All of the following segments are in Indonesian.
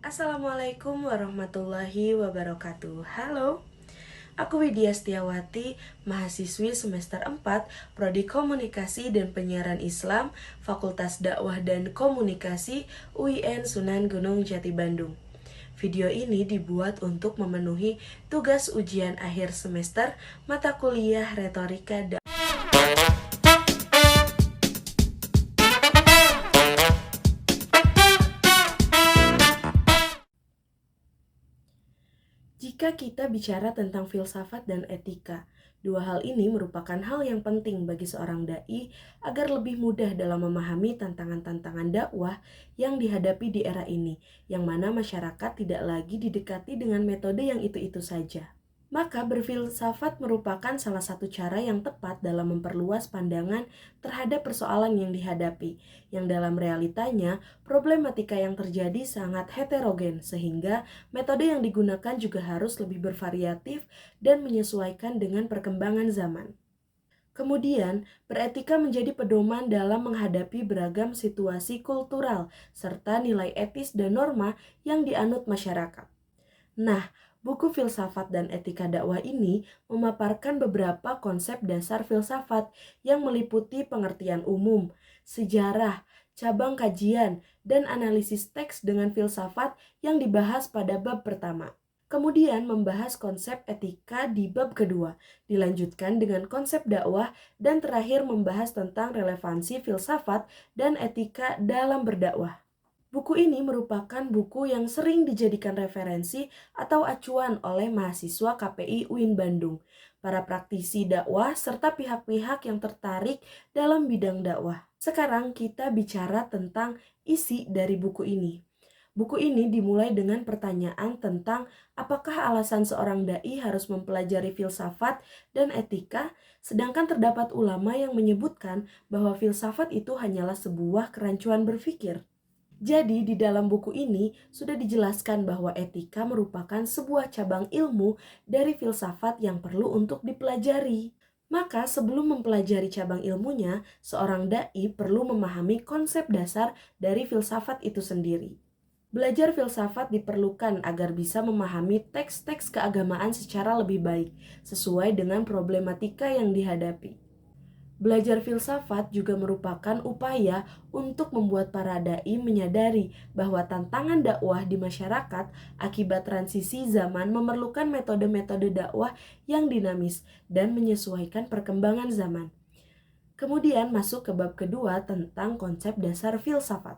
Assalamualaikum warahmatullahi wabarakatuh. Halo, aku Widya Setiawati, mahasiswi semester 4, Prodi Komunikasi dan Penyiaran Islam, Fakultas Dakwah dan Komunikasi, UIN Sunan Gunung Jati Bandung. Video ini dibuat untuk memenuhi tugas ujian akhir semester mata kuliah Retorika dan Jika kita bicara tentang filsafat dan etika, dua hal ini merupakan hal yang penting bagi seorang dai agar lebih mudah dalam memahami tantangan-tantangan dakwah yang dihadapi di era ini, yang mana masyarakat tidak lagi didekati dengan metode yang itu-itu saja. Maka berfilsafat merupakan salah satu cara yang tepat dalam memperluas pandangan terhadap persoalan yang dihadapi, yang dalam realitanya problematika yang terjadi sangat heterogen, sehingga metode yang digunakan juga harus lebih bervariatif dan menyesuaikan dengan perkembangan zaman. Kemudian, beretika menjadi pedoman dalam menghadapi beragam situasi kultural serta nilai etis dan norma yang dianut masyarakat. Nah, buku Filsafat dan Etika Dakwah ini memaparkan beberapa konsep dasar filsafat yang meliputi pengertian umum, sejarah, cabang kajian, dan analisis teks dengan filsafat yang dibahas pada bab pertama. Kemudian membahas konsep etika di bab kedua, dilanjutkan dengan konsep dakwah, dan terakhir membahas tentang relevansi filsafat dan etika dalam berdakwah. Buku ini merupakan buku yang sering dijadikan referensi atau acuan oleh mahasiswa KPI UIN Bandung, para praktisi dakwah, serta pihak-pihak yang tertarik dalam bidang dakwah. Sekarang kita bicara tentang isi dari buku ini. Buku ini dimulai dengan pertanyaan tentang apakah alasan seorang dai harus mempelajari filsafat dan etika, sedangkan terdapat ulama yang menyebutkan bahwa filsafat itu hanyalah sebuah kerancuan berpikir. Jadi di dalam buku ini sudah dijelaskan bahwa etika merupakan sebuah cabang ilmu dari filsafat yang perlu untuk dipelajari. Maka sebelum mempelajari cabang ilmunya, seorang dai perlu memahami konsep dasar dari filsafat itu sendiri. Belajar filsafat diperlukan agar bisa memahami teks-teks keagamaan secara lebih baik, sesuai dengan problematika yang dihadapi. Belajar filsafat juga merupakan upaya untuk membuat para dai menyadari bahwa tantangan dakwah di masyarakat akibat transisi zaman memerlukan metode-metode dakwah yang dinamis dan menyesuaikan perkembangan zaman. Kemudian masuk ke bab kedua tentang konsep dasar filsafat.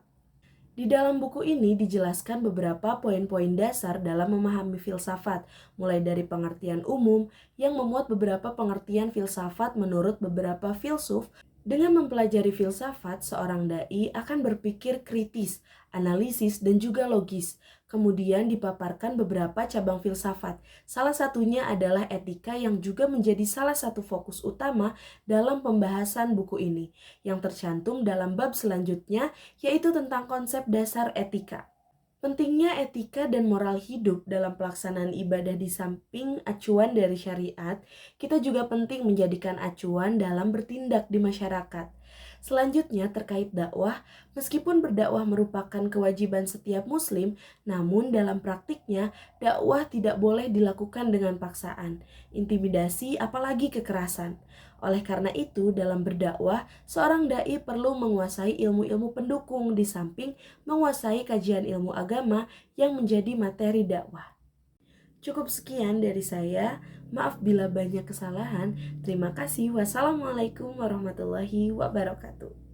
Di dalam buku ini dijelaskan beberapa poin-poin dasar dalam memahami filsafat, mulai dari pengertian umum yang memuat beberapa pengertian filsafat menurut beberapa filsuf. Dengan mempelajari filsafat, seorang dai akan berpikir kritis, analisis, dan juga logis. Kemudian dipaparkan beberapa cabang filsafat. Salah satunya adalah etika yang juga menjadi salah satu fokus utama dalam pembahasan buku ini, yang tercantum dalam bab selanjutnya, yaitu tentang konsep dasar etika. Pentingnya etika dan moral hidup dalam pelaksanaan ibadah di samping acuan dari syariat, kita juga penting menjadikan acuan dalam bertindak di masyarakat. Selanjutnya terkait dakwah, meskipun berdakwah merupakan kewajiban setiap muslim, namun dalam praktiknya dakwah tidak boleh dilakukan dengan paksaan, intimidasi, apalagi kekerasan. Oleh karena itu, dalam berdakwah, seorang dai perlu menguasai ilmu-ilmu pendukung di samping menguasai kajian ilmu agama yang menjadi materi dakwah. Cukup sekian dari saya. Maaf bila banyak kesalahan. Terima kasih. Wassalamualaikum warahmatullahi wabarakatuh.